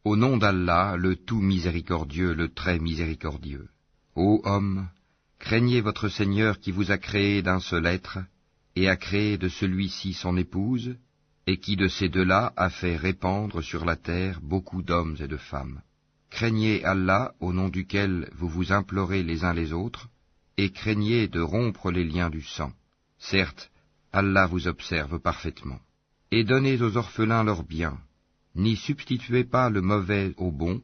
Au nom d'Allah, le tout miséricordieux, le très miséricordieux. Ô hommes, craignez votre Seigneur qui vous a créé d'un seul être, et a créé de celui-ci son épouse, et qui de ces deux-là a fait répandre sur la terre beaucoup d'hommes et de femmes. Craignez Allah au nom duquel vous vous implorez les uns les autres, et craignez de rompre les liens du sang. Certes, Allah vous observe parfaitement. Et donnez aux orphelins leurs biens. N'y substituez pas le mauvais au bon,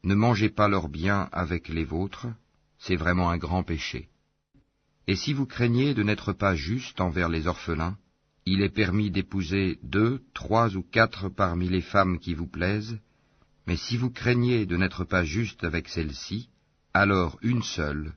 ne mangez pas leurs biens avec les vôtres, c'est vraiment un grand péché. Et si vous craignez de n'être pas juste envers les orphelins, il est permis d'épouser 2, 3 ou 4 parmi les femmes qui vous plaisent, mais si vous craignez de n'être pas juste avec celles-ci, alors une seule,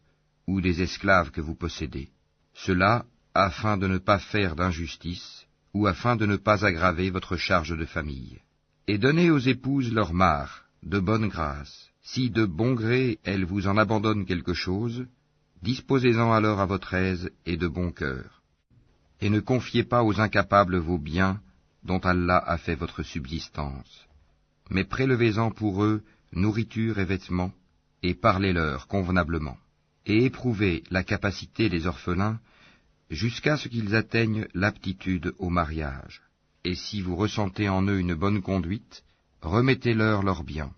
ou des esclaves que vous possédez. Cela afin de ne pas faire d'injustice, ou afin de ne pas aggraver votre charge de famille. Et donnez aux épouses leur mare, de bonne grâce. Si de bon gré elles vous en abandonnent quelque chose, disposez-en alors à votre aise et de bon cœur. Et ne confiez pas aux incapables vos biens, dont Allah a fait votre subsistance. Mais prélevez-en pour eux nourriture et vêtements, et parlez-leur convenablement. Et éprouvez la capacité des orphelins, jusqu'à ce qu'ils atteignent l'aptitude au mariage. Et si vous ressentez en eux une bonne conduite, remettez-leur leurs biens.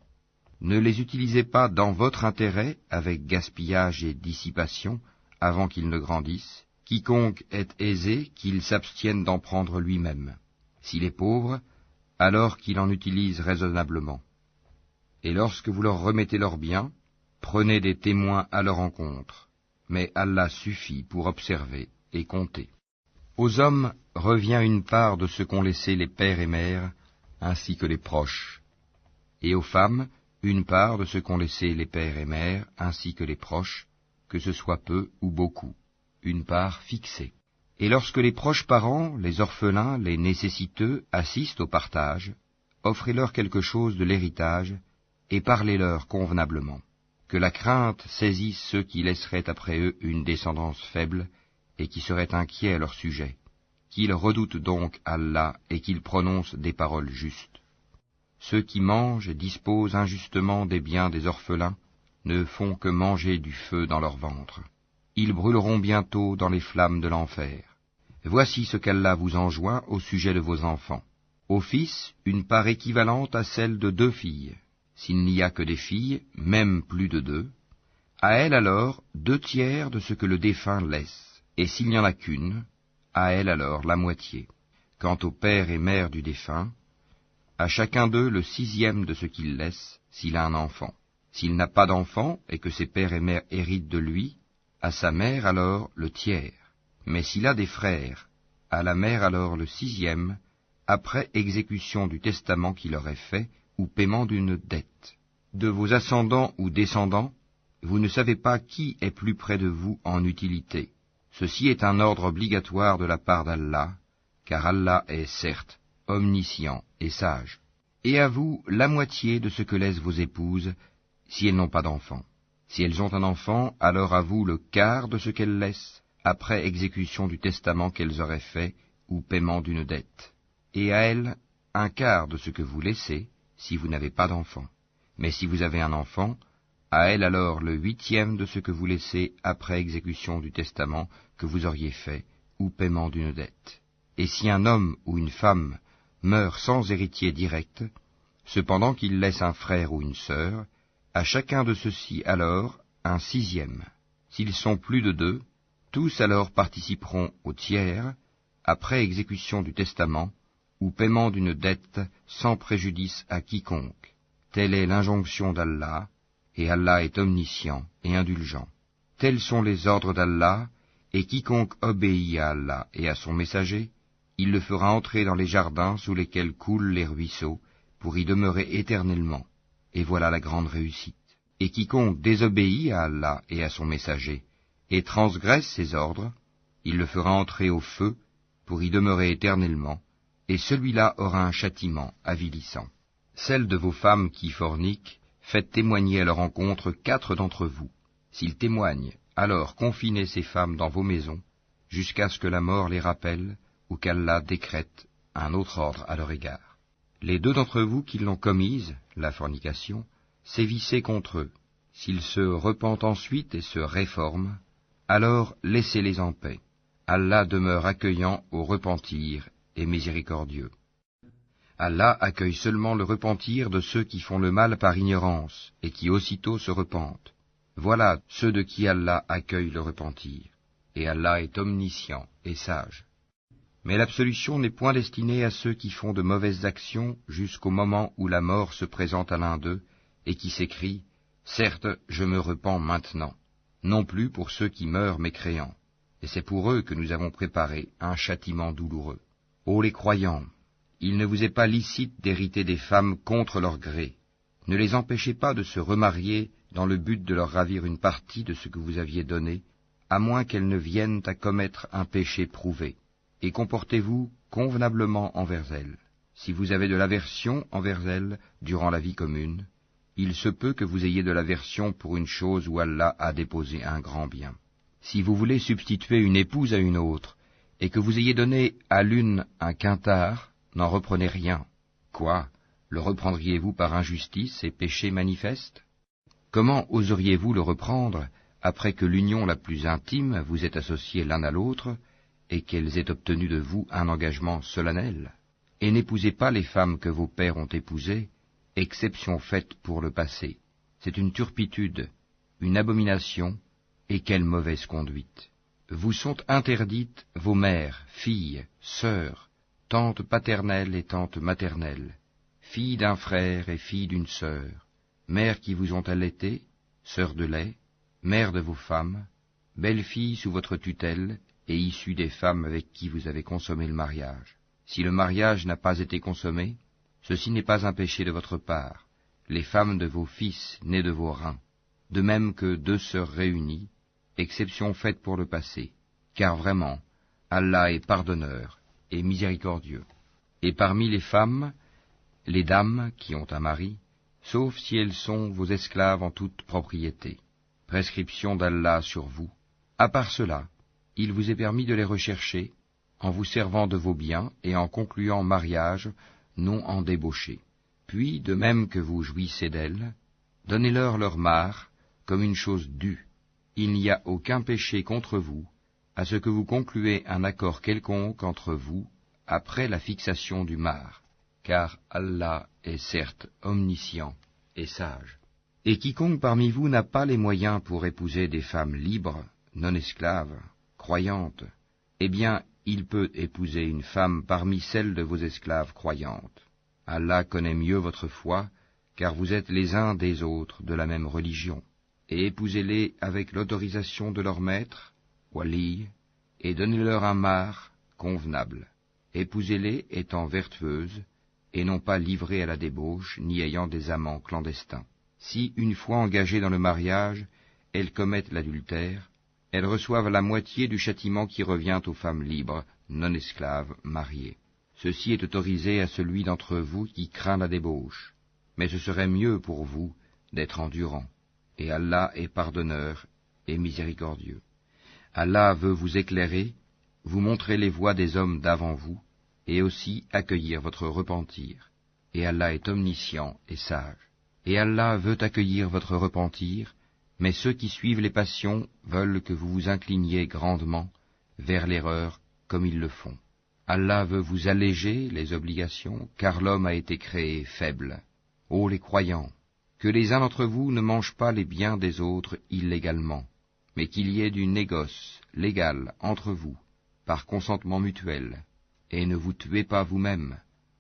Ne les utilisez pas dans votre intérêt avec gaspillage et dissipation avant qu'ils ne grandissent. Quiconque est aisé, qu'il s'abstienne d'en prendre lui-même. S'il est pauvre, alors qu'il en utilise raisonnablement. Et lorsque vous leur remettez leurs biens, prenez des témoins à leur encontre. Mais Allah suffit pour observer et compter. Aux hommes revient une part de ce qu'ont laissé les pères et mères, ainsi que les proches, et aux femmes une part de ce qu'ont laissé les pères et mères, ainsi que les proches, que ce soit peu ou beaucoup, une part fixée. Et lorsque les proches parents, les orphelins, les nécessiteux assistent au partage, offrez-leur quelque chose de l'héritage, et parlez-leur convenablement. Que la crainte saisisse ceux qui laisseraient après eux une descendance faible, et qui seraient inquiets à leur sujet, qu'ils redoutent donc Allah et qu'ils prononcent des paroles justes. Ceux qui mangent et disposent injustement des biens des orphelins ne font que manger du feu dans leur ventre. Ils brûleront bientôt dans les flammes de l'enfer. Voici ce qu'Allah vous enjoint au sujet de vos enfants. Aux fils, une part équivalente à celle de 2 filles. S'il n'y a que des filles, même plus de 2, à elles alors 2/3 de ce que le défunt laisse. Et s'il n'y en a qu'une, à elle alors la moitié. Quant au père et mère du défunt, à chacun d'eux le 6e de ce qu'il laisse, s'il a un enfant. S'il n'a pas d'enfant, et que ses pères et mères héritent de lui, à sa mère alors le 1/3. Mais s'il a des frères, à la mère alors le 6e, après exécution du testament qu'il aurait fait, ou paiement d'une dette. De vos ascendants ou descendants, vous ne savez pas qui est plus près de vous en utilité. Ceci est un ordre obligatoire de la part d'Allah, car Allah est certes omniscient et sage. Et à vous la moitié de ce que laissent vos épouses, si elles n'ont pas d'enfant. Si elles ont un enfant, alors à vous le quart de ce qu'elles laissent, après exécution du testament qu'elles auraient fait, ou paiement d'une dette. Et à elles, un quart de ce que vous laissez, si vous n'avez pas d'enfant. Mais si vous avez un enfant, à elle alors le 8e de ce que vous laissez après exécution du testament que vous auriez fait, ou paiement d'une dette. Et si un homme ou une femme meurt sans héritier direct, cependant qu'il laisse un frère ou une sœur, à chacun de ceux-ci alors un 6e. S'ils sont plus de 2, tous alors participeront au 1/3, après exécution du testament, ou paiement d'une dette sans préjudice à quiconque. Telle est l'injonction d'Allah, et Allah est omniscient et indulgent. Tels sont les ordres d'Allah, et quiconque obéit à Allah et à son messager, il le fera entrer dans les jardins sous lesquels coulent les ruisseaux, pour y demeurer éternellement. Et voilà la grande réussite. Et quiconque désobéit à Allah et à son messager, et transgresse ses ordres, il le fera entrer au feu, pour y demeurer éternellement, et celui-là aura un châtiment avilissant. Celles de vos femmes qui forniquent, faites témoigner à leur encontre 4 d'entre vous. S'ils témoignent, alors confinez ces femmes dans vos maisons, jusqu'à ce que la mort les rappelle, ou qu'Allah décrète un autre ordre à leur égard. Les deux d'entre vous qui l'ont commise, la fornication, sévissez contre eux. S'ils se repentent ensuite et se réforment, alors laissez-les en paix. Allah demeure accueillant au repentir et miséricordieux. Allah accueille seulement le repentir de ceux qui font le mal par ignorance et qui aussitôt se repentent. Voilà ceux de qui Allah accueille le repentir. Et Allah est omniscient et sage. Mais l'absolution n'est point destinée à ceux qui font de mauvaises actions jusqu'au moment où la mort se présente à l'un d'eux et qui s'écrie « Certes, je me repens maintenant », non plus pour ceux qui meurent mécréants. Et c'est pour eux que nous avons préparé un châtiment douloureux. Ô les croyants, il ne vous est pas licite d'hériter des femmes contre leur gré. Ne les empêchez pas de se remarier dans le but de leur ravir une partie de ce que vous aviez donné, à moins qu'elles ne viennent à commettre un péché prouvé. Et comportez-vous convenablement envers elles. Si vous avez de l'aversion envers elles durant la vie commune, il se peut que vous ayez de l'aversion pour une chose où Allah a déposé un grand bien. Si vous voulez substituer une épouse à une autre, et que vous ayez donné à l'une un quintard, n'en reprenez rien. Quoi? Le reprendriez-vous par injustice et péché manifeste? Comment oseriez-vous le reprendre après que l'union la plus intime vous ait associés l'un à l'autre, et qu'elles aient obtenu de vous un engagement solennel? Et n'épousez pas les femmes que vos pères ont épousées, exception faite pour le passé. C'est une turpitude, une abomination, et quelle mauvaise conduite. Vous sont interdites vos mères, filles, sœurs, tantes paternelles et tantes maternelles, filles d'un frère et filles d'une sœur, mères qui vous ont allaitées, sœurs de lait, mères de vos femmes, belles-filles sous votre tutelle, et issues des femmes avec qui vous avez consommé le mariage. Si le mariage n'a pas été consommé, ceci n'est pas un péché de votre part, les femmes de vos fils nés de vos reins, de même que deux sœurs réunies, exception faite pour le passé, car vraiment, Allah est pardonneur et miséricordieux. Et parmi les femmes, les dames qui ont un mari, sauf si elles sont vos esclaves en toute propriété. Prescription d'Allah sur vous. À part cela, il vous est permis de les rechercher, en vous servant de vos biens et en concluant mariage, non en débauché. Puis, de même que vous jouissez d'elles, donnez-leur leur part, comme une chose due. Il n'y a aucun péché contre vous, à ce que vous concluez un accord quelconque entre vous, après la fixation du mar, car Allah est certes omniscient et sage. Et quiconque parmi vous n'a pas les moyens pour épouser des femmes libres, non esclaves, croyantes, eh bien, il peut épouser une femme parmi celles de vos esclaves croyantes. Allah connaît mieux votre foi, car vous êtes les uns des autres de la même religion. Et épousez-les avec l'autorisation de leur maître, wali, et donnez-leur un mar convenable. Épousez-les étant vertueuses, et non pas livrées à la débauche, ni ayant des amants clandestins. Si, une fois engagées dans le mariage, elles commettent l'adultère, elles reçoivent la moitié du châtiment qui revient aux femmes libres, non esclaves, mariées. Ceci est autorisé à celui d'entre vous qui craint la débauche, mais ce serait mieux pour vous d'être endurant. Et Allah est pardonneur et miséricordieux. Allah veut vous éclairer, vous montrer les voies des hommes d'avant vous, et aussi accueillir votre repentir. Et Allah est omniscient et sage. Et Allah veut accueillir votre repentir, mais ceux qui suivent les passions veulent que vous vous incliniez grandement vers l'erreur comme ils le font. Allah veut vous alléger les obligations, car l'homme a été créé faible. Ô les croyants, que les uns d'entre vous ne mangent pas les biens des autres illégalement, mais qu'il y ait du négoce légal entre vous, par consentement mutuel, et ne vous tuez pas vous-même.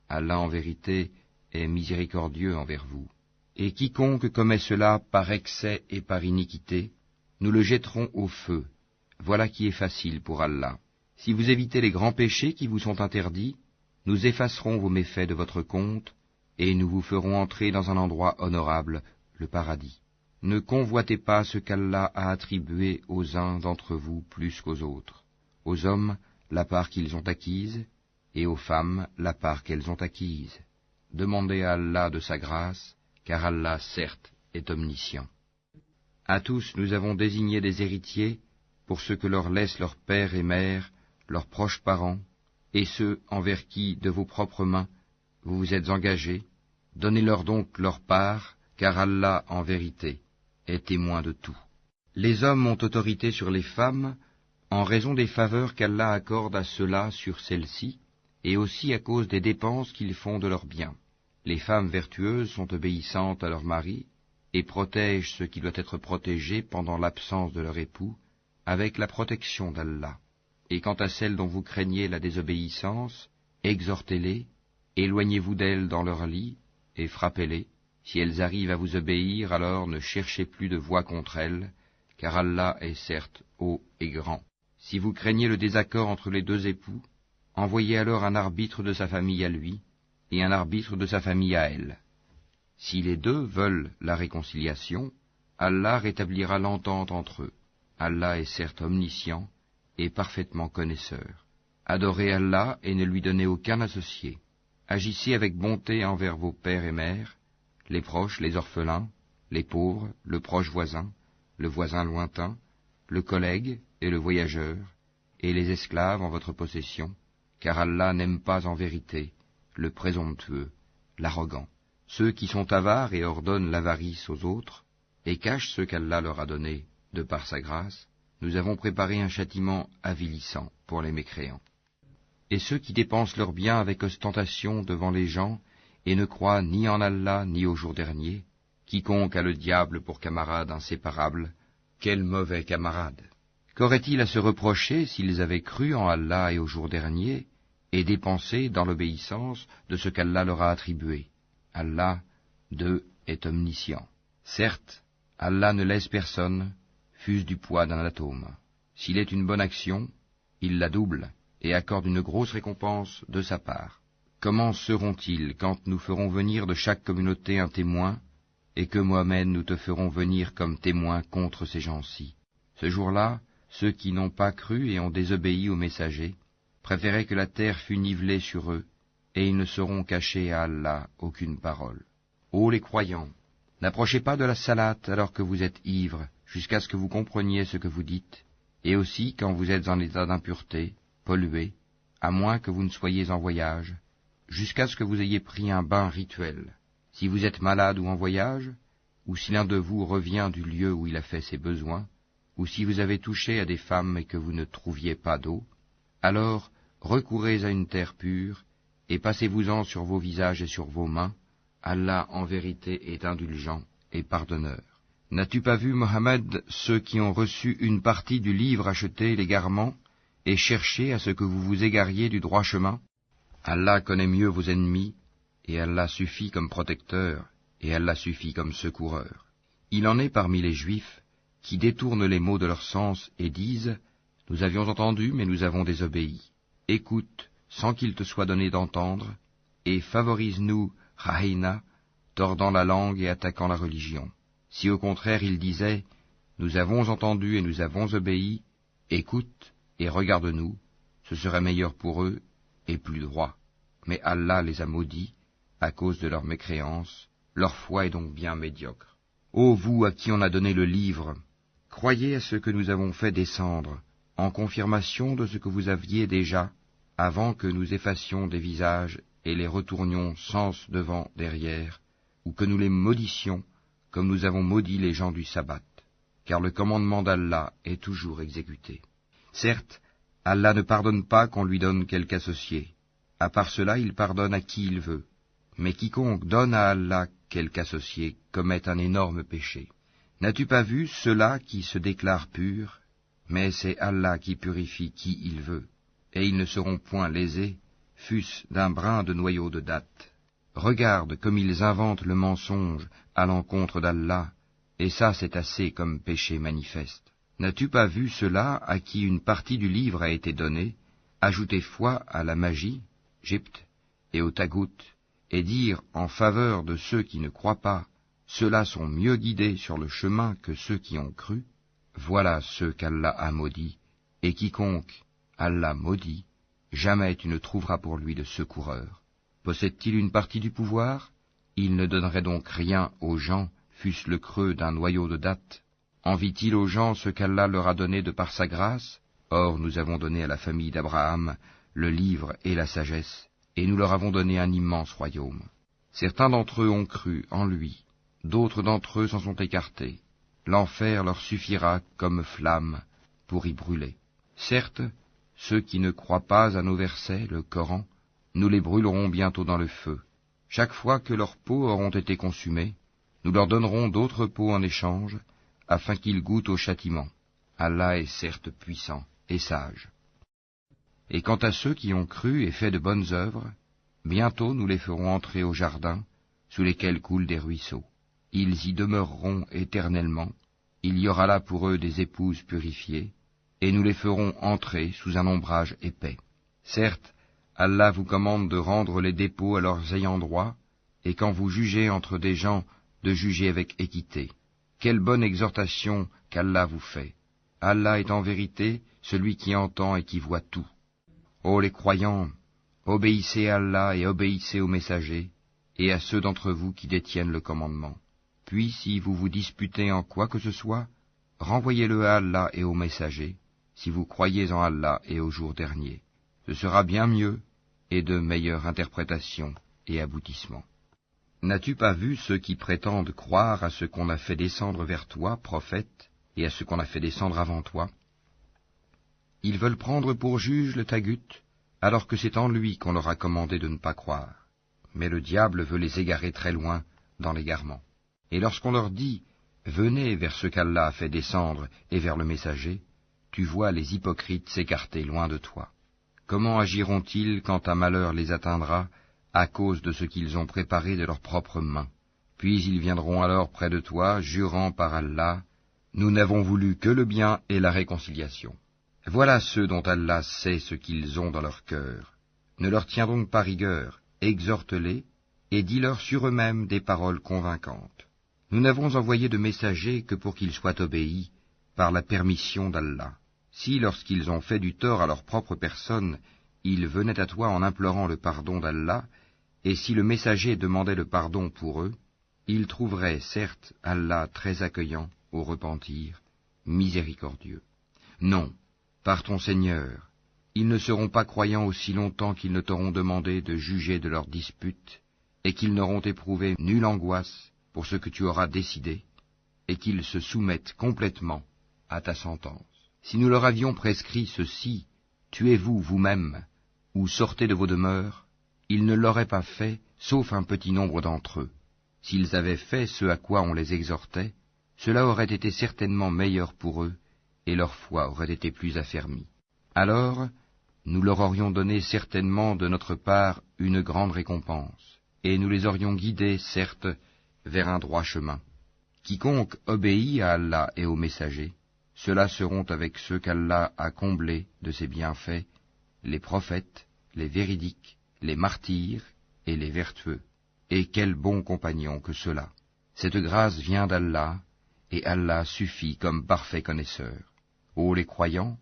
Allah en vérité est miséricordieux envers vous. Et quiconque commet cela par excès et par iniquité, nous le jetterons au feu. Voilà qui est facile pour Allah. Si vous évitez les grands péchés qui vous sont interdits, nous effacerons vos méfaits de votre compte, et nous vous ferons entrer dans un endroit honorable, le paradis. Ne convoitez pas ce qu'Allah a attribué aux uns d'entre vous plus qu'aux autres. Aux hommes, la part qu'ils ont acquise, et aux femmes, la part qu'elles ont acquise. Demandez à Allah de sa grâce, car Allah, certes, est omniscient. À tous nous avons désigné des héritiers pour ce que leur laissent leurs pères et mères, leurs proches parents, et ceux envers qui, de vos propres mains, vous vous êtes engagés, donnez-leur donc leur part, car Allah, en vérité, est témoin de tout. Les hommes ont autorité sur les femmes en raison des faveurs qu'Allah accorde à ceux-là sur celles-ci, et aussi à cause des dépenses qu'ils font de leurs biens. Les femmes vertueuses sont obéissantes à leur mari, et protègent ce qui doit être protégé pendant l'absence de leur époux, avec la protection d'Allah. Et quant à celles dont vous craignez la désobéissance, exhortez-les, éloignez-vous d'elles dans leur lit, et frappez-les. Si elles arrivent à vous obéir, alors ne cherchez plus de voie contre elles, car Allah est certes haut et grand. Si vous craignez le désaccord entre les deux époux, envoyez alors un arbitre de sa famille à lui, et un arbitre de sa famille à elle. Si les deux veulent la réconciliation, Allah rétablira l'entente entre eux. Allah est certes omniscient et parfaitement connaisseur. Adorez Allah et ne lui donnez aucun associé. Agissez avec bonté envers vos pères et mères, les proches, les orphelins, les pauvres, le proche voisin, le voisin lointain, le collègue et le voyageur, et les esclaves en votre possession, car Allah n'aime pas en vérité le présomptueux, l'arrogant, ceux qui sont avares et ordonnent l'avarice aux autres, et cachent ce qu'Allah leur a donné de par sa grâce. Nous avons préparé un châtiment avilissant pour les mécréants. Et ceux qui dépensent leurs biens avec ostentation devant les gens, et ne croient ni en Allah ni au jour dernier, quiconque a le diable pour camarade inséparable, quel mauvais camarade! Qu'auraient-ils à se reprocher s'ils avaient cru en Allah et au jour dernier, et dépensé dans l'obéissance de ce qu'Allah leur a attribué? Allah, d'eux, est omniscient. Certes, Allah ne laisse personne, fût-ce du poids d'un atome. S'il est une bonne action, il la double, et accorde une grosse récompense de sa part. Comment seront-ils quand nous ferons venir de chaque communauté un témoin, et que Mohammed nous te ferons venir comme témoin contre ces gens-ci? Ce jour-là, ceux qui n'ont pas cru et ont désobéi aux messagers préféraient que la terre fût nivelée sur eux, et ils ne sauront cacher à Allah aucune parole. Ô les croyants, n'approchez pas de la salate alors que vous êtes ivres, jusqu'à ce que vous compreniez ce que vous dites, et aussi quand vous êtes en état d'impureté, pollué, à moins que vous ne soyez en voyage, jusqu'à ce que vous ayez pris un bain rituel. Si vous êtes malade ou en voyage, ou si l'un de vous revient du lieu où il a fait ses besoins, ou si vous avez touché à des femmes et que vous ne trouviez pas d'eau, alors recourez à une terre pure, et passez-vous-en sur vos visages et sur vos mains. Allah en vérité est indulgent et pardonneur. N'as-tu pas vu, Mohammed, ceux qui ont reçu une partie du livre acheter l'égarement, et cherché à ce que vous vous égariez du droit chemin? Allah connaît mieux vos ennemis, et Allah suffit comme protecteur, et Allah suffit comme secoureur. Il en est parmi les Juifs qui détournent les mots de leur sens et disent « Nous avions entendu, mais nous avons désobéi. Écoute, sans qu'il te soit donné d'entendre, et favorise-nous, Rahina, tordant la langue et attaquant la religion. Si au contraire ils disaient « Nous avons entendu et nous avons obéi, écoute et regarde-nous, ce serait meilleur pour eux et plus droit. » Mais Allah les a maudits à cause de leur mécréance, leur foi est donc bien médiocre. Ô vous à qui on a donné le livre, croyez à ce que nous avons fait descendre, en confirmation de ce que vous aviez déjà, avant que nous effacions des visages et les retournions sens devant, derrière, ou que nous les maudissions, comme nous avons maudit les gens du sabbat, car le commandement d'Allah est toujours exécuté. Certes, Allah ne pardonne pas qu'on lui donne quelque associé. À part cela, il pardonne à qui il veut. Mais quiconque donne à Allah quelque associé commet un énorme péché. N'as-tu pas vu ceux-là qui se déclarent purs? Mais c'est Allah qui purifie qui il veut, et ils ne seront point lésés, fût-ce d'un brin de noyau de date. Regarde comme ils inventent le mensonge à l'encontre d'Allah, et ça c'est assez comme péché manifeste. N'as-tu pas vu ceux-là à qui une partie du livre a été donnée, ajouter foi à la magie, Gypte, et au tagout, et dire en faveur de ceux qui ne croient pas, ceux-là sont mieux guidés sur le chemin que ceux qui ont cru? Voilà ceux qu'Allah a maudits, et quiconque Allah maudit, jamais tu ne trouveras pour lui de secoureur. Possède-t-il une partie du pouvoir? Il ne donnerait donc rien aux gens, fût-ce le creux d'un noyau de date. Envie-t-il aux gens ce qu'Allah leur a donné de par sa grâce? Or nous avons donné à la famille d'Abraham le livre et la sagesse, et nous leur avons donné un immense royaume. Certains d'entre eux ont cru en lui, d'autres d'entre eux s'en sont écartés. L'enfer leur suffira comme flamme pour y brûler. Certes, ceux qui ne croient pas à nos versets, le Coran, nous les brûlerons bientôt dans le feu. Chaque fois que leurs peaux auront été consumées, nous leur donnerons d'autres peaux en échange, afin qu'ils goûtent au châtiment. Allah est certes puissant et sage. Et quant à ceux qui ont cru et fait de bonnes œuvres, bientôt nous les ferons entrer au jardin, sous lesquels coulent des ruisseaux. Ils y demeureront éternellement, il y aura là pour eux des épouses purifiées, et nous les ferons entrer sous un ombrage épais. Certes, Allah vous commande de rendre les dépôts à leurs ayants droit, et quand vous jugez entre des gens, de juger avec équité. Quelle bonne exhortation qu'Allah vous fait. Allah est en vérité celui qui entend et qui voit tout. Ô les croyants, obéissez à Allah et obéissez aux messagers, et à ceux d'entre vous qui détiennent le commandement. Puis, si vous vous disputez en quoi que ce soit, renvoyez-le à Allah et aux messagers, si vous croyez en Allah et au jour dernier. Ce sera bien mieux et de meilleure interprétation et aboutissement. N'as-tu pas vu ceux qui prétendent croire à ce qu'on a fait descendre vers toi, prophète, et à ce qu'on a fait descendre avant toi? Ils veulent prendre pour juge le Tagut, alors que c'est en lui qu'on leur a commandé de ne pas croire. Mais le diable veut les égarer très loin dans l'égarement. Et lorsqu'on leur dit « Venez vers ce qu'Allah a fait descendre et vers le messager », tu vois les hypocrites s'écarter loin de toi. Comment agiront-ils quand un malheur les atteindra à cause de ce qu'ils ont préparé de leurs propres mains? Puis ils viendront alors près de toi, jurant par Allah, « Nous n'avons voulu que le bien et la réconciliation. » Voilà ceux dont Allah sait ce qu'ils ont dans leur cœur. Ne leur tiens donc pas rigueur, exhorte-les, et dis-leur sur eux-mêmes des paroles convaincantes. Nous n'avons envoyé de messagers que pour qu'ils soient obéis par la permission d'Allah. Si, lorsqu'ils ont fait du tort à leur propre personne, ils venaient à toi en implorant le pardon d'Allah, et si le messager demandait le pardon pour eux, ils trouveraient certes Allah très accueillant au repentir, miséricordieux. Non, par ton Seigneur, ils ne seront pas croyants aussi longtemps qu'ils ne t'auront demandé de juger de leurs disputes, et qu'ils n'auront éprouvé nulle angoisse pour ce que tu auras décidé, et qu'ils se soumettent complètement à ta sentence. Si nous leur avions prescrit ceci, tuez-vous vous-même, ou sortez de vos demeures, ils ne l'auraient pas fait, sauf un petit nombre d'entre eux. S'ils avaient fait ce à quoi on les exhortait, cela aurait été certainement meilleur pour eux, et leur foi aurait été plus affermie. Alors, nous leur aurions donné certainement de notre part une grande récompense, et nous les aurions guidés, certes, vers un droit chemin. Quiconque obéit à Allah et aux messagers, ceux-là seront avec ceux qu'Allah a comblés de ses bienfaits, les prophètes, les véridiques, les martyrs et les vertueux. Et quels bons compagnons que ceux-là. Cette grâce vient d'Allah, et Allah suffit comme parfait connaisseur. Ô les croyants,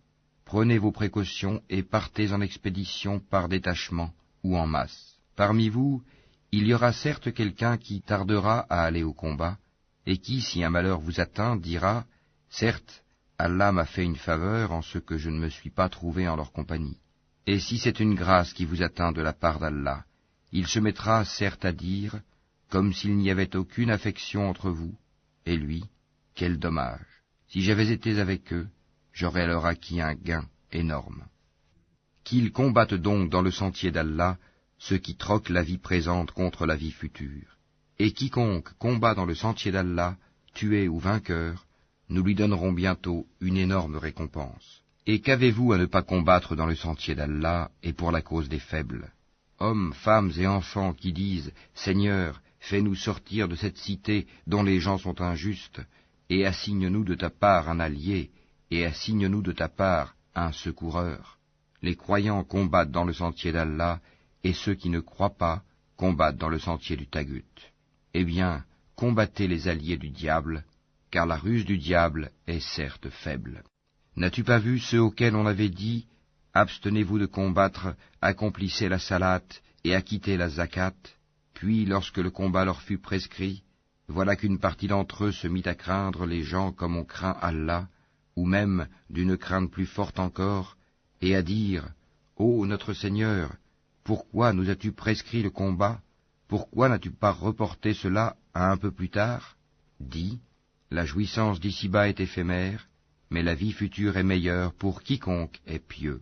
prenez vos précautions et partez en expédition par détachement ou en masse. Parmi vous, il y aura certes quelqu'un qui tardera à aller au combat, et qui, si un malheur vous atteint, dira « Certes, Allah m'a fait une faveur en ce que je ne me suis pas trouvé en leur compagnie. » Et si c'est une grâce qui vous atteint de la part d'Allah, il se mettra certes à dire, comme s'il n'y avait aucune affection entre vous, et lui, quel dommage. Si j'avais été avec eux, j'aurais alors acquis un gain énorme. Qu'ils combattent donc dans le sentier d'Allah ceux qui troquent la vie présente contre la vie future. Et quiconque combat dans le sentier d'Allah, tué ou vainqueur, nous lui donnerons bientôt une énorme récompense. Et qu'avez-vous à ne pas combattre dans le sentier d'Allah et pour la cause des faibles? Hommes, femmes et enfants qui disent « Seigneur, fais-nous sortir de cette cité dont les gens sont injustes, et assigne-nous de ta part un allié, et assigne-nous de ta part un secoureur. » Les croyants combattent dans le sentier d'Allah, et ceux qui ne croient pas combattent dans le sentier du Tagut. Eh bien, combattez les alliés du diable, car la ruse du diable est certes faible. N'as-tu pas vu ceux auxquels on avait dit « Abstenez-vous de combattre, accomplissez la salate et acquittez la zakat » Puis, lorsque le combat leur fut prescrit, voilà qu'une partie d'entre eux se mit à craindre les gens comme on craint Allah, ou même d'une crainte plus forte encore, et à dire « Ô notre Seigneur, pourquoi nous as-tu prescrit le combat? Pourquoi n'as-tu pas reporté cela à un peu plus tard? Dis, la jouissance d'ici-bas est éphémère, mais la vie future est meilleure pour quiconque est pieux.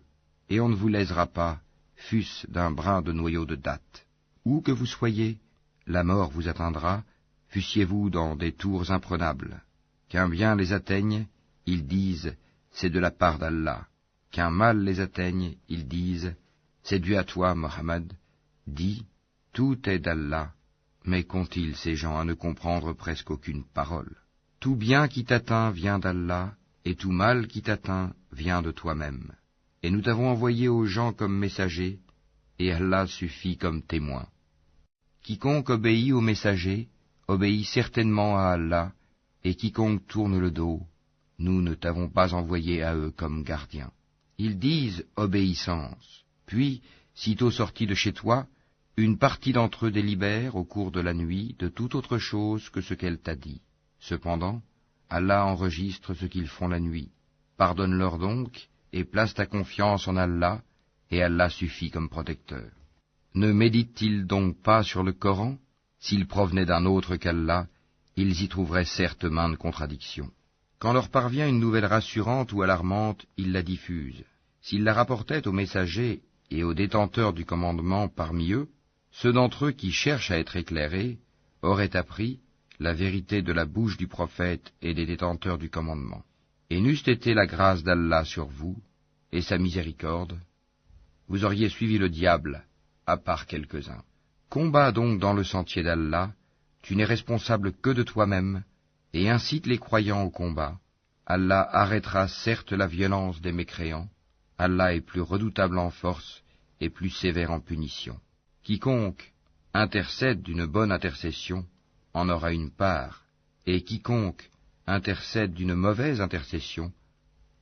Et on ne vous lésera pas, fût-ce d'un brin de noyau de datte. Où que vous soyez, la mort vous atteindra, fussiez-vous dans des tours imprenables. Qu'un bien les atteigne, ils disent, c'est de la part d'Allah. Qu'un mal les atteigne, ils disent, c'est dû à toi, Mohammed. Dis, tout est d'Allah, mais qu'ont-ils ces gens à ne comprendre presque aucune parole? Tout bien qui t'atteint vient d'Allah, et tout mal qui t'atteint vient de toi-même. Et nous t'avons envoyé aux gens comme messagers, et Allah suffit comme témoin. Quiconque obéit aux messagers, obéit certainement à Allah, et quiconque tourne le dos, nous ne t'avons pas envoyé à eux comme gardiens. Ils disent obéissance, puis, sitôt sortis de chez toi, une partie d'entre eux délibère au cours de la nuit de toute autre chose que ce qu'elle t'a dit. Cependant, Allah enregistre ce qu'ils font la nuit. Pardonne-leur donc, et place ta confiance en Allah, et Allah suffit comme protecteur. Ne méditent-ils donc pas sur le Coran? S'ils provenaient d'un autre qu'Allah, ils y trouveraient certes maintes contradictions. Quand leur parvient une nouvelle rassurante ou alarmante, ils la diffusent. S'ils la rapportaient aux messagers et aux détenteurs du commandement parmi eux, ceux d'entre eux qui cherchent à être éclairés auraient appris la vérité de la bouche du prophète et des détenteurs du commandement. Et n'eût été la grâce d'Allah sur vous, et sa miséricorde, vous auriez suivi le diable, à part quelques-uns. Combats donc dans le sentier d'Allah, tu n'es responsable que de toi-même, et incite les croyants au combat. Allah arrêtera certes la violence des mécréants, Allah est plus redoutable en force et plus sévère en punition. Quiconque intercède d'une bonne intercession en aura une part, et quiconque intercède d'une mauvaise intercession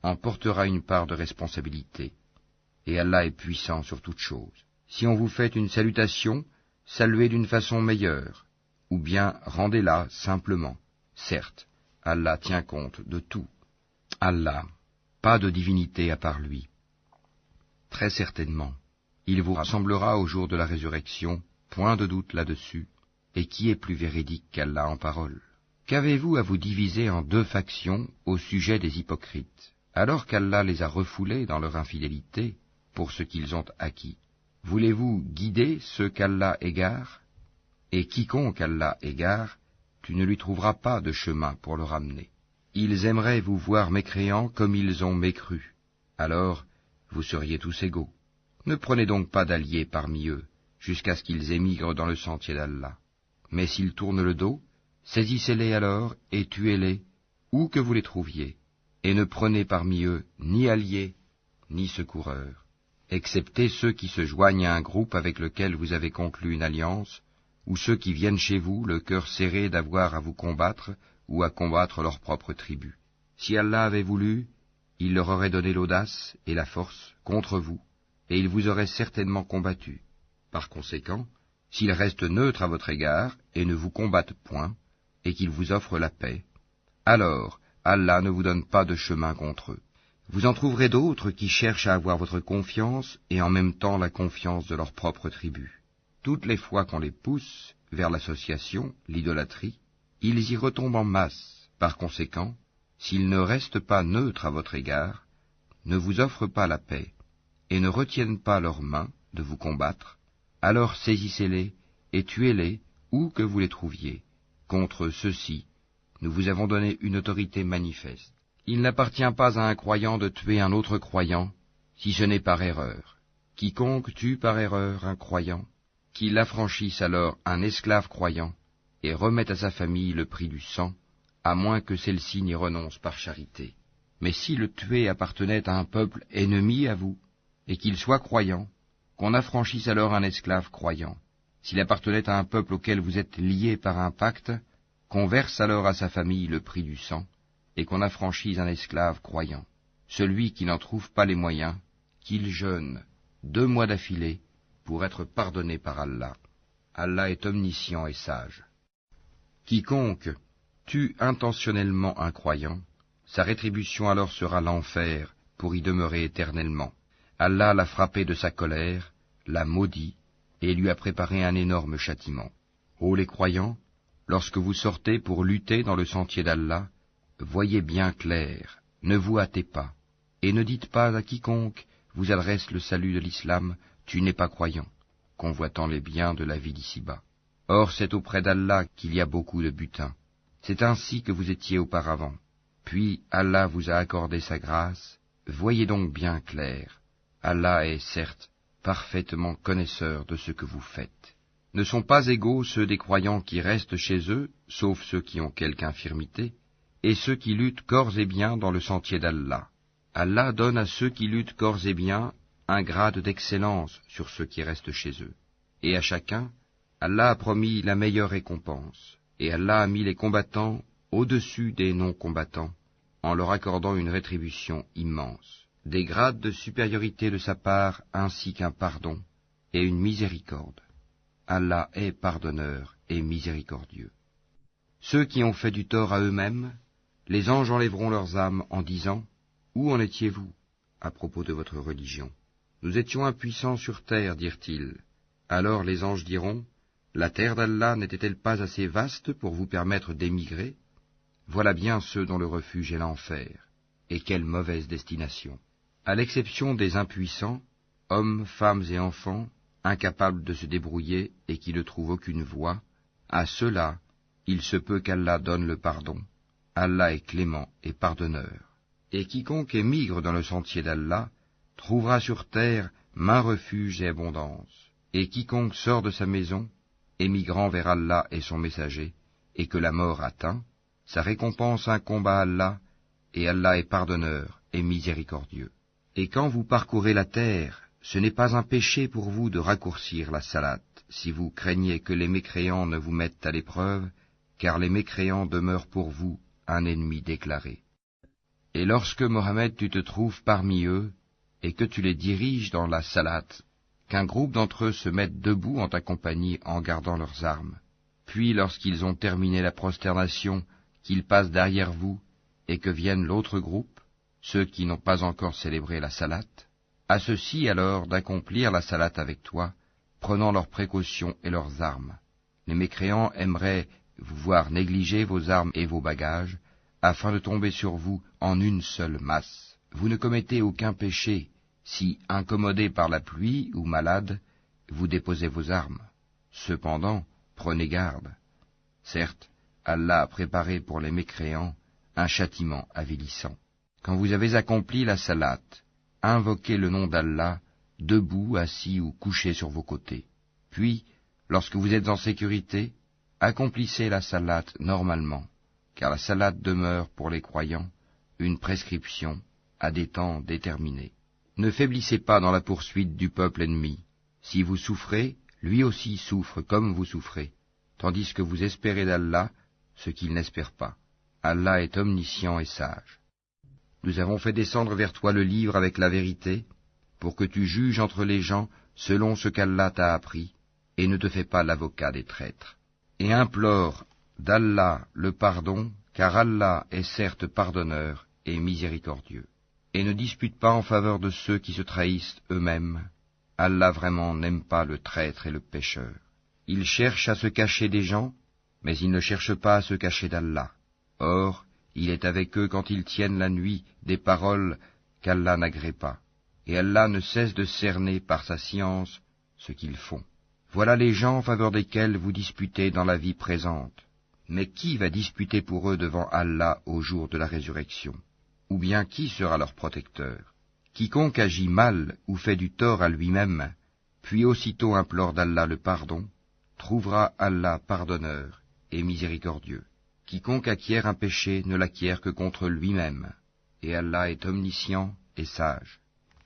en portera une part de responsabilité. Et Allah est puissant sur toute chose. Si on vous fait une salutation, saluez d'une façon meilleure, ou bien rendez-la simplement. Certes, Allah tient compte de tout. Allah, pas de divinité à part lui. Très certainement, il vous rassemblera au jour de la résurrection, point de doute là-dessus, et qui est plus véridique qu'Allah en parole? Qu'avez-vous à vous diviser en deux factions au sujet des hypocrites, alors qu'Allah les a refoulés dans leur infidélité pour ce qu'ils ont acquis? Voulez-vous guider ceux qu'Allah égare? Et quiconque Allah égare, tu ne lui trouveras pas de chemin pour le ramener. Ils aimeraient vous voir mécréants comme ils ont mécru. Alors, vous seriez tous égaux. Ne prenez donc pas d'alliés parmi eux, jusqu'à ce qu'ils émigrent dans le sentier d'Allah. Mais s'ils tournent le dos, saisissez-les alors et tuez-les, où que vous les trouviez, et ne prenez parmi eux ni alliés, ni secoureurs, excepté ceux qui se joignent à un groupe avec lequel vous avez conclu une alliance, ou ceux qui viennent chez vous, le cœur serré d'avoir à vous combattre ou à combattre leur propre tribu. Si Allah avait voulu, il leur aurait donné l'audace et la force contre vous, et ils vous auraient certainement combattu. Par conséquent, s'ils restent neutres à votre égard et ne vous combattent point, et qu'ils vous offrent la paix, alors Allah ne vous donne pas de chemin contre eux. Vous en trouverez d'autres qui cherchent à avoir votre confiance et en même temps la confiance de leur propre tribu. Toutes les fois qu'on les pousse vers l'association, l'idolâtrie, ils y retombent en masse. Par conséquent, s'ils ne restent pas neutres à votre égard, ne vous offrent pas la paix, et ne retiennent pas leurs mains de vous combattre, alors saisissez-les et tuez-les où que vous les trouviez. Contre ceux-ci, nous vous avons donné une autorité manifeste. Il n'appartient pas à un croyant de tuer un autre croyant, si ce n'est par erreur. Quiconque tue par erreur un croyant, qu'il affranchisse alors un esclave croyant, et remette à sa famille le prix du sang, à moins que celle-ci n'y renonce par charité. Mais si le tué appartenait à un peuple ennemi à vous, et qu'il soit croyant, qu'on affranchisse alors un esclave croyant. S'il appartenait à un peuple auquel vous êtes liés par un pacte, qu'on verse alors à sa famille le prix du sang, et qu'on affranchisse un esclave croyant. Celui qui n'en trouve pas les moyens, qu'il jeûne 2 mois d'affilée, pour être pardonné par Allah. Allah est omniscient et sage. Quiconque tue intentionnellement un croyant, sa rétribution alors sera l'enfer pour y demeurer éternellement. Allah l'a frappé de sa colère, l'a maudit et lui a préparé un énorme châtiment. Ô les croyants, lorsque vous sortez pour lutter dans le sentier d'Allah, voyez bien clair, ne vous hâtez pas, et ne dites pas à quiconque vous adresse le salut de l'islam, tu n'es pas croyant, convoitant les biens de la vie d'ici-bas. Or c'est auprès d'Allah qu'il y a beaucoup de butin. C'est ainsi que vous étiez auparavant. Puis Allah vous a accordé sa grâce, voyez donc bien clair. Allah est, certes, parfaitement connaisseur de ce que vous faites. Ne sont pas égaux ceux des croyants qui restent chez eux, sauf ceux qui ont quelque infirmité, et ceux qui luttent corps et biens dans le sentier d'Allah. Allah donne à ceux qui luttent corps et biens un grade d'excellence sur ceux qui restent chez eux. Et à chacun, Allah a promis la meilleure récompense, et Allah a mis les combattants au-dessus des non-combattants, en leur accordant une rétribution immense, des grades de supériorité de sa part ainsi qu'un pardon et une miséricorde. Allah est pardonneur et miséricordieux. Ceux qui ont fait du tort à eux-mêmes, les anges enlèveront leurs âmes en disant « Où en étiez-vous à propos de votre religion ?» Nous étions impuissants sur terre, dirent-ils. Alors les anges diront « La terre d'Allah n'était-elle pas assez vaste pour vous permettre d'émigrer ? Voilà bien ceux dont le refuge est l'enfer. Et quelle mauvaise destination ! À l'exception des impuissants, hommes, femmes et enfants, incapables de se débrouiller et qui ne trouvent aucune voie, à ceux-là, il se peut qu'Allah donne le pardon. Allah est clément et pardonneur. Et quiconque émigre dans le sentier d'Allah trouvera sur terre maint refuge et abondance. Et quiconque sort de sa maison, émigrant vers Allah et son messager, et que la mort atteint, sa récompense incombe à Allah, et Allah est pardonneur et miséricordieux. Et quand vous parcourez la terre, ce n'est pas un péché pour vous de raccourcir la salate, si vous craignez que les mécréants ne vous mettent à l'épreuve, car les mécréants demeurent pour vous un ennemi déclaré. Et lorsque, Mohammed, tu te trouves parmi eux, et que tu les diriges dans la salate, qu'un groupe d'entre eux se mette debout en ta compagnie en gardant leurs armes, puis lorsqu'ils ont terminé la prosternation, qu'ils passent derrière vous, et que vienne l'autre groupe, ceux qui n'ont pas encore célébré la salate, à ceux-ci alors d'accomplir la salate avec toi, prenant leurs précautions et leurs armes. Les mécréants aimeraient vous voir négliger vos armes et vos bagages, afin de tomber sur vous en une seule masse. Vous ne commettez aucun péché, si, incommodé par la pluie ou malade, vous déposez vos armes. Cependant, prenez garde. Certes, Allah a préparé pour les mécréants un châtiment avilissant. Quand vous avez accompli la salate, invoquez le nom d'Allah, debout, assis ou couché sur vos côtés. Puis, lorsque vous êtes en sécurité, accomplissez la salate normalement, car la salate demeure pour les croyants une prescription à des temps déterminés. Ne faiblissez pas dans la poursuite du peuple ennemi. Si vous souffrez, lui aussi souffre comme vous souffrez, tandis que vous espérez d'Allah ce qu'il n'espère pas. Allah est omniscient et sage. Nous avons fait descendre vers toi le livre avec la vérité, pour que tu juges entre les gens selon ce qu'Allah t'a appris, et ne te fais pas l'avocat des traîtres. Et implore d'Allah le pardon, car Allah est certes pardonneur et miséricordieux. Et ne dispute pas en faveur de ceux qui se trahissent eux-mêmes. Allah vraiment n'aime pas le traître et le pécheur. Il cherche à se cacher des gens, mais il ne cherche pas à se cacher d'Allah. Or, il est avec eux quand ils tiennent la nuit des paroles qu'Allah n'agrée pas. Et Allah ne cesse de cerner par sa science ce qu'ils font. Voilà les gens en faveur desquels vous disputez dans la vie présente. Mais qui va disputer pour eux devant Allah au jour de la résurrection? Ou bien qui sera leur protecteur? Quiconque agit mal ou fait du tort à lui-même, puis aussitôt implore d'Allah le pardon, trouvera Allah pardonneur et miséricordieux. Quiconque acquiert un péché ne l'acquiert que contre lui-même, et Allah est omniscient et sage.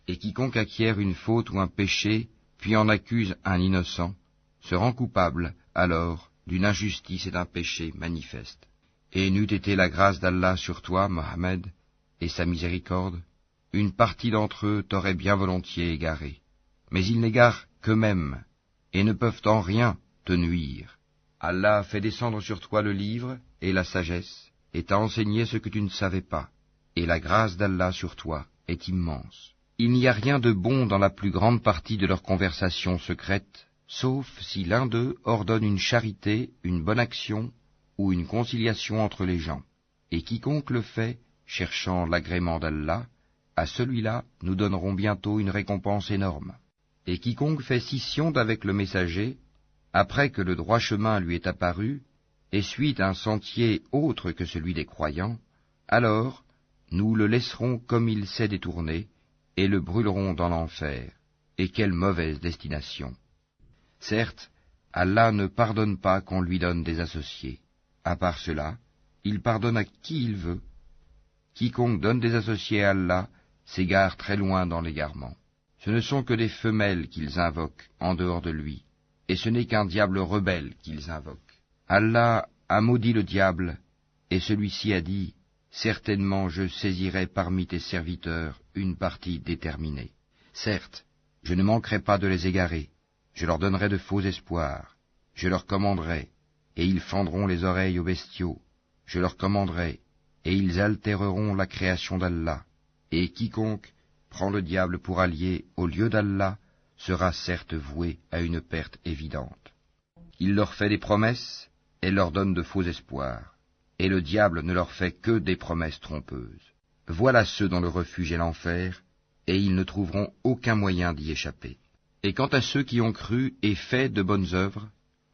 Et quiconque acquiert une faute ou un péché, puis en accuse un innocent, se rend coupable, alors, d'une injustice et d'un péché manifeste. Et n'eût été la grâce d'Allah sur toi, Mohammed, et sa miséricorde, une partie d'entre eux t'aurait bien volontiers égaré. Mais ils n'égarent qu'eux-mêmes, et ne peuvent en rien te nuire. Allah a fait descendre sur toi le livre et la sagesse, et t'a enseigné ce que tu ne savais pas, et la grâce d'Allah sur toi est immense. Il n'y a rien de bon dans la plus grande partie de leur conversation secrète, sauf si l'un d'eux ordonne une charité, une bonne action ou une conciliation entre les gens. Et quiconque le fait, cherchant l'agrément d'Allah, à celui-là nous donnerons bientôt une récompense énorme. Et quiconque fait scission d'avec le messager, après que le droit chemin lui est apparu, et suit un sentier autre que celui des croyants, alors nous le laisserons comme il s'est détourné, et le brûlerons dans l'enfer. Et quelle mauvaise destination! Certes, Allah ne pardonne pas qu'on lui donne des associés. À part cela, il pardonne à qui il veut. Quiconque donne des associés à Allah s'égare très loin dans l'égarement. Ce ne sont que des femelles qu'ils invoquent en dehors de lui, et ce n'est qu'un diable rebelle qu'ils invoquent. Allah a maudit le diable, et celui-ci a dit, « Certainement je saisirai parmi tes serviteurs une partie déterminée. Certes, je ne manquerai pas de les égarer, je leur donnerai de faux espoirs, je leur commanderai, et ils fendront les oreilles aux bestiaux, je leur commanderai, et ils altéreront la création d'Allah, et quiconque prend le diable pour allié au lieu d'Allah sera certes voué à une perte évidente. Il leur fait des promesses et leur donne de faux espoirs, et le diable ne leur fait que des promesses trompeuses. Voilà ceux dont le refuge est l'enfer, et ils ne trouveront aucun moyen d'y échapper. Et quant à ceux qui ont cru et fait de bonnes œuvres,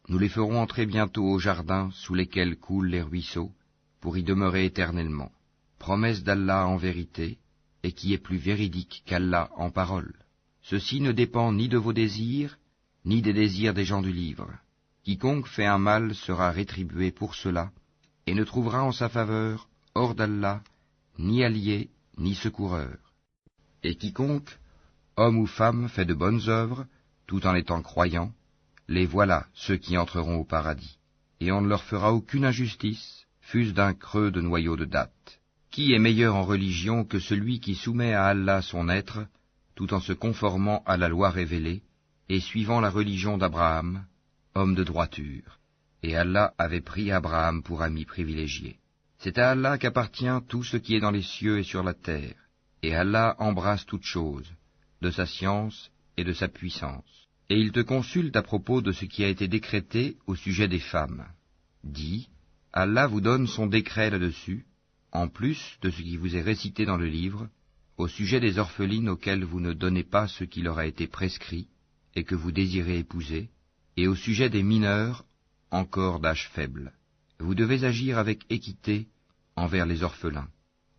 nous les ferons entrer bientôt au jardin sous lesquels coulent les ruisseaux, pour y demeurer éternellement. Promesse d'Allah en vérité, et qui est plus véridique qu'Allah en parole. Ceci ne dépend ni de vos désirs, ni des désirs des gens du livre. Quiconque fait un mal sera rétribué pour cela, et ne trouvera en sa faveur, hors d'Allah, ni allié, ni secoureur. Et quiconque, homme ou femme, fait de bonnes œuvres, tout en étant croyant, les voilà ceux qui entreront au paradis. Et on ne leur fera aucune injustice, fût-ce d'un creux de noyau de date. Qui est meilleur en religion que celui qui soumet à Allah son être, tout en se conformant à la loi révélée, et suivant la religion d'Abraham, homme de droiture. Et Allah avait pris Abraham pour ami privilégié. C'est à Allah qu'appartient tout ce qui est dans les cieux et sur la terre, et Allah embrasse toutes choses, de sa science et de sa puissance. Et il te consulte à propos de ce qui a été décrété au sujet des femmes. Dis, Allah vous donne son décret là-dessus, en plus de ce qui vous est récité dans le livre, au sujet des orphelines auxquelles vous ne donnez pas ce qui leur a été prescrit, et que vous désirez épouser, et au sujet des mineurs, encore d'âge faible. Vous devez agir avec équité envers les orphelins,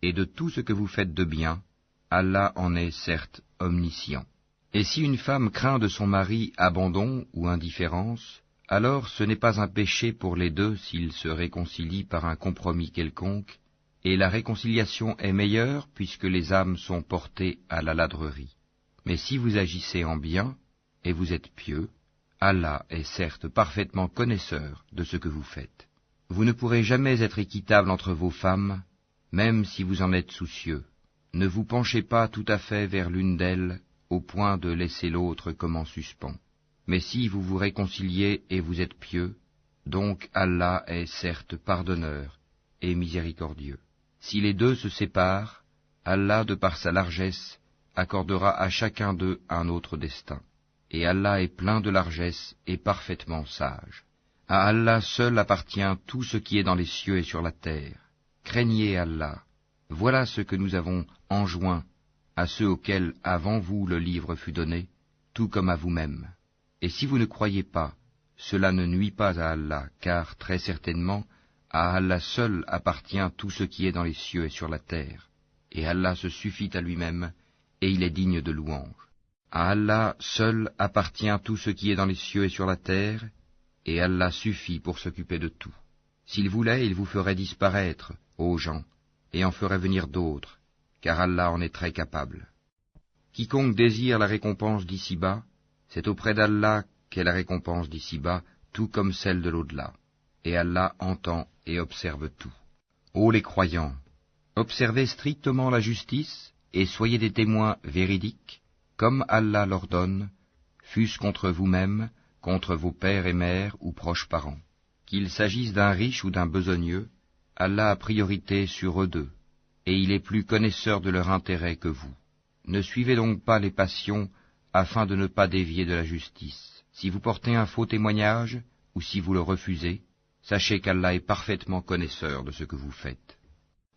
et de tout ce que vous faites de bien, Allah en est certes omniscient. Et si une femme craint de son mari abandon ou indifférence, alors ce n'est pas un péché pour les deux s'ils se réconcilient par un compromis quelconque, et la réconciliation est meilleure puisque les âmes sont portées à la ladrerie. Mais si vous agissez en bien, et vous êtes pieux, Allah est certes parfaitement connaisseur de ce que vous faites. Vous ne pourrez jamais être équitable entre vos femmes, même si vous en êtes soucieux. Ne vous penchez pas tout à fait vers l'une d'elles, au point de laisser l'autre comme en suspens. Mais si vous vous réconciliez et vous êtes pieux, donc Allah est certes pardonneur et miséricordieux. Si les deux se séparent, Allah, de par sa largesse, accordera à chacun d'eux un autre destin. Et Allah est plein de largesse et parfaitement sage. À Allah seul appartient tout ce qui est dans les cieux et sur la terre. Craignez Allah. Voilà ce que nous avons enjoint à ceux auxquels avant vous le livre fut donné, tout comme à vous-même. Et si vous ne croyez pas, cela ne nuit pas à Allah, car très certainement, à Allah seul appartient tout ce qui est dans les cieux et sur la terre. Et Allah se suffit à lui-même, et il est digne de louange. À Allah seul appartient tout ce qui est dans les cieux et sur la terre, et Allah suffit pour s'occuper de tout. S'il voulait, il vous ferait disparaître, ô gens, et en ferait venir d'autres, car Allah en est très capable. Quiconque désire la récompense d'ici-bas, c'est auprès d'Allah qu'est la récompense d'ici-bas, tout comme celle de l'au-delà. Et Allah entend et observe tout. Ô les croyants, observez strictement la justice, et soyez des témoins véridiques, comme Allah l'ordonne, fût-ce contre vous-même, contre vos pères et mères ou proches parents. Qu'il s'agisse d'un riche ou d'un besogneux, Allah a priorité sur eux deux, et il est plus connaisseur de leur intérêt que vous. Ne suivez donc pas les passions, afin de ne pas dévier de la justice. Si vous portez un faux témoignage, ou si vous le refusez, sachez qu'Allah est parfaitement connaisseur de ce que vous faites.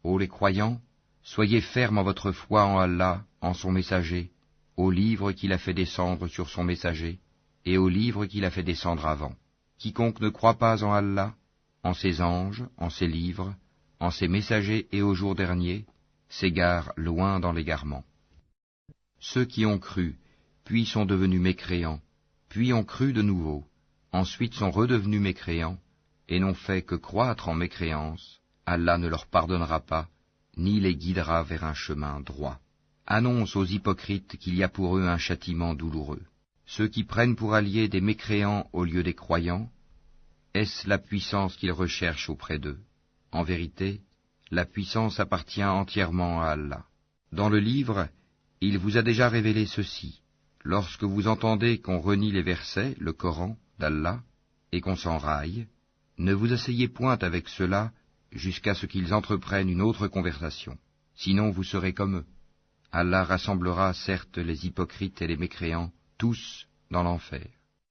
Ô les croyants, soyez fermes en votre foi en Allah, en son messager, au livre qu'il a fait descendre sur son messager, et au livre qu'il a fait descendre avant. Quiconque ne croit pas en Allah, en ses anges, en ses livres, en ses messagers et au jour dernier, s'égare loin dans l'égarement. Ceux qui ont cru, puis sont devenus mécréants, puis ont cru de nouveau, ensuite sont redevenus mécréants, et n'ont fait que croître en mécréance, Allah ne leur pardonnera pas, ni les guidera vers un chemin droit. Annonce aux hypocrites qu'il y a pour eux un châtiment douloureux. Ceux qui prennent pour alliés des mécréants au lieu des croyants, est-ce la puissance qu'ils recherchent auprès d'eux? En vérité, la puissance appartient entièrement à Allah. Dans le livre, il vous a déjà révélé ceci. Lorsque vous entendez qu'on renie les versets, le Coran, d'Allah, et qu'on s'en raille, ne vous asseyez point avec ceux-là jusqu'à ce qu'ils entreprennent une autre conversation. Sinon vous serez comme eux. Allah rassemblera certes les hypocrites et les mécréants, tous dans l'enfer.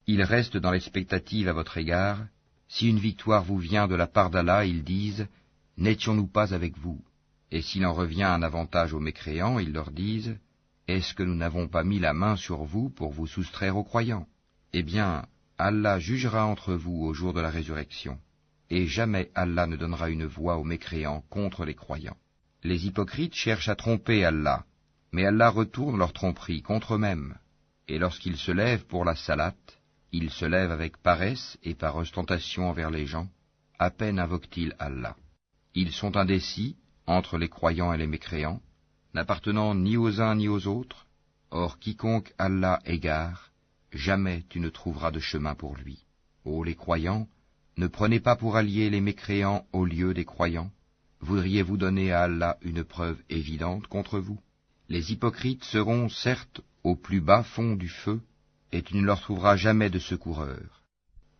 Ils restent dans l'expectative à votre égard. Si une victoire vous vient de la part d'Allah, ils disent « N'étions-nous pas avec vous ?» Et s'il en revient un avantage aux mécréants, ils leur disent « Est-ce que nous n'avons pas mis la main sur vous pour vous soustraire aux croyants ?» Eh bien, Allah jugera entre vous au jour de la résurrection, et jamais Allah ne donnera une voix aux mécréants contre les croyants. Les hypocrites cherchent à tromper Allah, mais Allah retourne leur tromperie contre eux-mêmes, et lorsqu'ils se lèvent pour la salate, ils se lèvent avec paresse et par ostentation envers les gens, à peine invoquent-ils Allah. Ils sont indécis entre les croyants et les mécréants, n'appartenant ni aux uns ni aux autres. Or quiconque Allah égare, jamais tu ne trouveras de chemin pour lui. Ô les croyants, ne prenez pas pour alliés les mécréants au lieu des croyants. Voudriez-vous donner à Allah une preuve évidente contre vous? Les hypocrites seront certes au plus bas fond du feu, et tu ne leur trouveras jamais de secoureurs.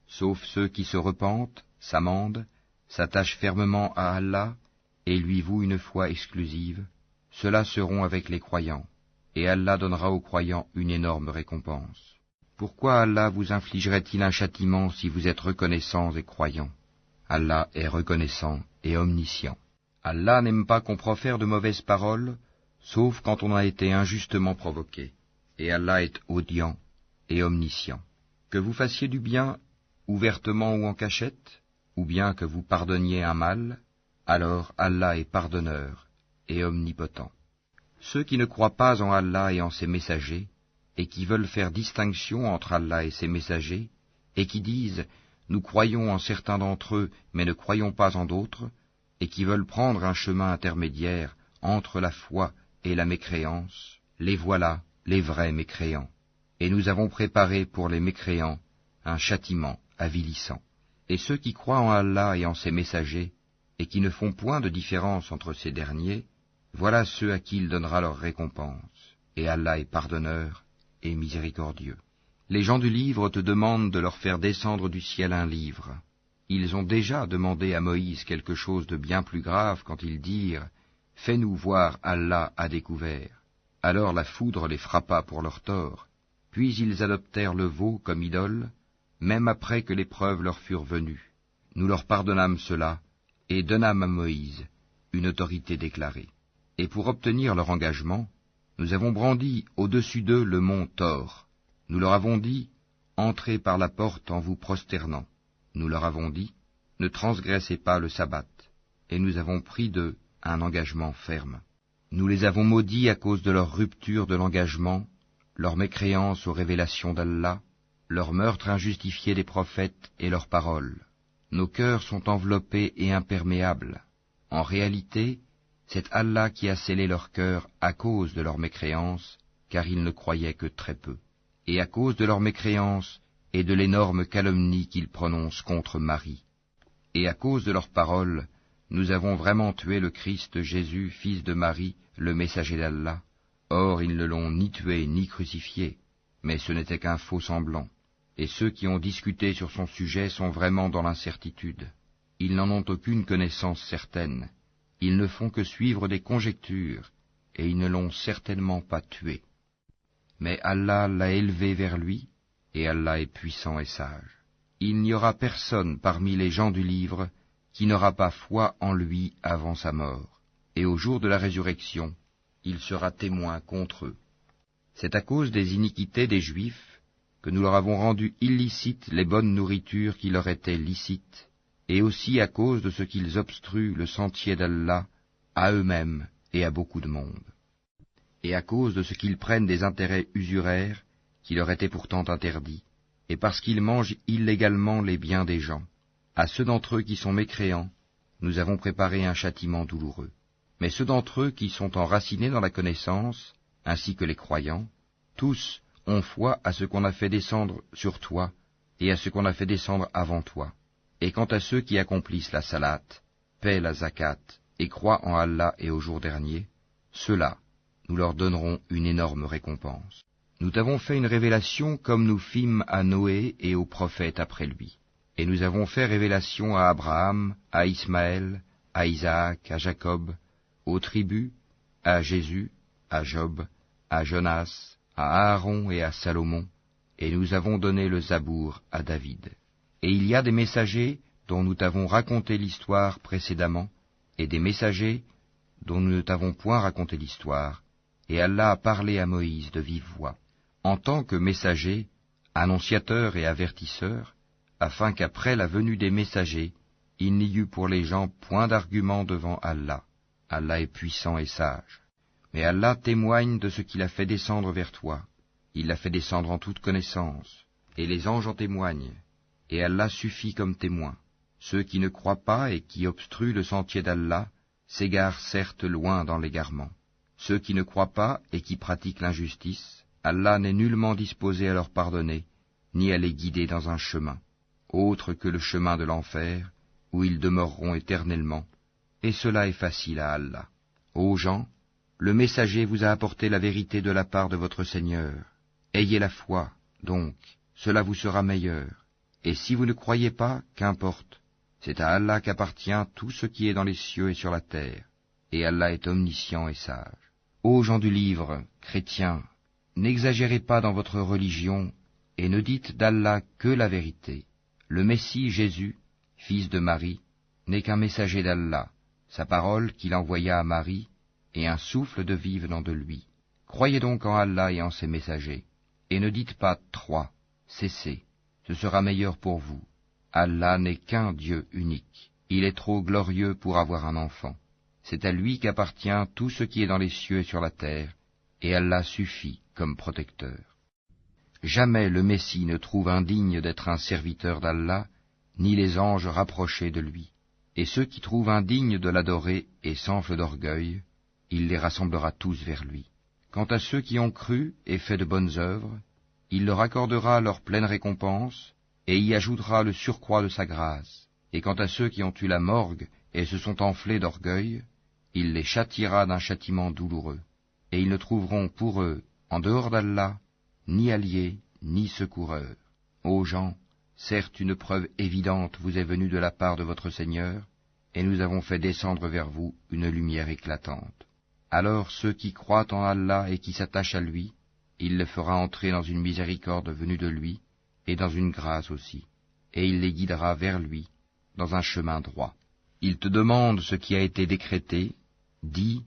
Sauf ceux qui se repentent, s'amendent, s'attachent fermement à Allah, et lui vouent une foi exclusive, ceux-là seront avec les croyants, et Allah donnera aux croyants une énorme récompense. Pourquoi Allah vous infligerait-il un châtiment si vous êtes reconnaissants et croyants? Allah est reconnaissant et omniscient. Allah n'aime pas qu'on profère de mauvaises paroles, sauf quand on a été injustement provoqué, et Allah est audient et omniscient. Que vous fassiez du bien, ouvertement ou en cachette, ou bien que vous pardonniez un mal, alors Allah est pardonneur et omnipotent. Ceux qui ne croient pas en Allah et en ses messagers, et qui veulent faire distinction entre Allah et ses messagers, et qui disent « Nous croyons en certains d'entre eux, mais ne croyons pas en d'autres », et qui veulent prendre un chemin intermédiaire entre la foi et la mécréance, les voilà, les vrais mécréants. Et nous avons préparé pour les mécréants un châtiment avilissant. Et ceux qui croient en Allah et en ses messagers, et qui ne font point de différence entre ces derniers, voilà ceux à qui il donnera leur récompense. Et Allah est pardonneur et miséricordieux. Les gens du livre te demandent de leur faire descendre du ciel un livre. Ils ont déjà demandé à Moïse quelque chose de bien plus grave quand ils dirent « Fais-nous voir Allah à découvert ». Alors la foudre les frappa pour leur tort, puis ils adoptèrent le veau comme idole, même après que les preuves leur furent venues. Nous leur pardonnâmes cela, et donnâmes à Moïse une autorité déclarée. Et pour obtenir leur engagement, nous avons brandi au-dessus d'eux le mont Thor. Nous leur avons dit « Entrez par la porte en vous prosternant ». Nous leur avons dit « Ne transgressez pas le sabbat ». Et nous avons pris d'eux un engagement ferme. Nous les avons maudits à cause de leur rupture de l'engagement, leur mécréance aux révélations d'Allah, leur meurtre injustifié des prophètes et leurs paroles. Nos cœurs sont enveloppés et imperméables. En réalité, c'est Allah qui a scellé leurs cœurs à cause de leur mécréance, car ils ne croyaient que très peu. Et à cause de leur mécréance et de l'énorme calomnie qu'ils prononcent contre Marie. Et à cause de leurs paroles, nous avons vraiment tué le Christ Jésus, fils de Marie, le messager d'Allah. Or ils ne l'ont ni tué ni crucifié, mais ce n'était qu'un faux semblant. Et ceux qui ont discuté sur son sujet sont vraiment dans l'incertitude. Ils n'en ont aucune connaissance certaine. Ils ne font que suivre des conjectures, et ils ne l'ont certainement pas tué. Mais Allah l'a élevé vers lui, et Allah est puissant et sage. Il n'y aura personne parmi les gens du livre qui n'aura pas foi en lui avant sa mort, et au jour de la résurrection, il sera témoin contre eux. C'est à cause des iniquités des Juifs que nous leur avons rendu illicites les bonnes nourritures qui leur étaient licites, et aussi à cause de ce qu'ils obstruent le sentier d'Allah à eux-mêmes et à beaucoup de monde, et à cause de ce qu'ils prennent des intérêts usuraires qui leur étaient pourtant interdits, et parce qu'ils mangent illégalement les biens des gens. À ceux d'entre eux qui sont mécréants, nous avons préparé un châtiment douloureux. Mais ceux d'entre eux qui sont enracinés dans la connaissance, ainsi que les croyants, tous ont foi à ce qu'on a fait descendre sur toi et à ce qu'on a fait descendre avant toi. Et quant à ceux qui accomplissent la salate, paient la zakat et croient en Allah et au jour dernier, ceux-là, nous leur donnerons une énorme récompense. Nous t'avons fait une révélation comme nous fîmes à Noé et aux prophètes après lui. Et nous avons fait révélation à Abraham, à Ismaël, à Isaac, à Jacob, aux tribus, à Jésus, à Job, à Jonas, à Aaron et à Salomon, et nous avons donné le Zabour à David. Et il y a des messagers dont nous t'avons raconté l'histoire précédemment, et des messagers dont nous ne t'avons point raconté l'histoire, et Allah a parlé à Moïse de vive voix, en tant que messager, annonciateur et avertisseur, afin qu'après la venue des messagers, il n'y eût pour les gens point d'argument devant Allah. Allah est puissant et sage. Mais Allah témoigne de ce qu'il a fait descendre vers toi. Il l'a fait descendre en toute connaissance, et les anges en témoignent, et Allah suffit comme témoin. Ceux qui ne croient pas et qui obstruent le sentier d'Allah s'égarent certes loin dans l'égarement. Ceux qui ne croient pas et qui pratiquent l'injustice, Allah n'est nullement disposé à leur pardonner, ni à les guider dans un chemin, autre que le chemin de l'enfer, où ils demeureront éternellement, et cela est facile à Allah. Ô gens, le messager vous a apporté la vérité de la part de votre Seigneur. Ayez la foi, donc, cela vous sera meilleur. Et si vous ne croyez pas, qu'importe, c'est à Allah qu'appartient tout ce qui est dans les cieux et sur la terre, et Allah est omniscient et sage. Ô gens du livre, chrétiens, n'exagérez pas dans votre religion, et ne dites d'Allah que la vérité. Le Messie Jésus, fils de Marie, n'est qu'un messager d'Allah, sa parole qu'il envoya à Marie, et un souffle de vie venant de lui. Croyez donc en Allah et en ses messagers, et ne dites pas « 3 », cessez, ce sera meilleur pour vous. Allah n'est qu'un Dieu unique, il est trop glorieux pour avoir un enfant. C'est à lui qu'appartient tout ce qui est dans les cieux et sur la terre, et Allah suffit comme protecteur. Jamais le Messie ne trouve indigne d'être un serviteur d'Allah, ni les anges rapprochés de lui. Et ceux qui trouvent indignes de l'adorer et s'enflent d'orgueil, il les rassemblera tous vers lui. Quant à ceux qui ont cru et fait de bonnes œuvres, il leur accordera leur pleine récompense, et y ajoutera le surcroît de sa grâce. Et quant à ceux qui ont eu la morgue et se sont enflés d'orgueil, il les châtiera d'un châtiment douloureux. Et ils ne trouveront pour eux, en dehors d'Allah, ni alliés, ni secoureurs. Ô gens, certes une preuve évidente vous est venue de la part de votre Seigneur, et nous avons fait descendre vers vous une lumière éclatante. Alors ceux qui croient en Allah et qui s'attachent à lui, il les fera entrer dans une miséricorde venue de lui, et dans une grâce aussi, et il les guidera vers lui, dans un chemin droit. Il te demande ce qui a été décrété, dis,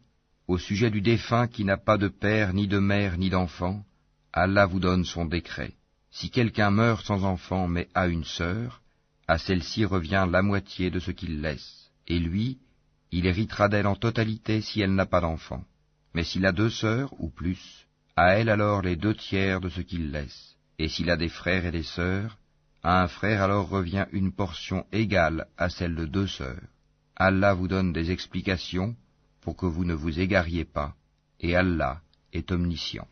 au sujet du défunt qui n'a pas de père, ni de mère, ni d'enfant, Allah vous donne son décret. Si quelqu'un meurt sans enfant mais a une sœur, à celle-ci revient la moitié de ce qu'il laisse, et lui, il héritera d'elle en totalité si elle n'a pas d'enfant. Mais s'il a 2 sœurs ou plus, à elle alors les 2/3 de ce qu'il laisse. Et s'il a des frères et des sœurs, à un frère alors revient une portion égale à celle de 2 sœurs. Allah vous donne des explications pour que vous ne vous égariez pas, et Allah est omniscient.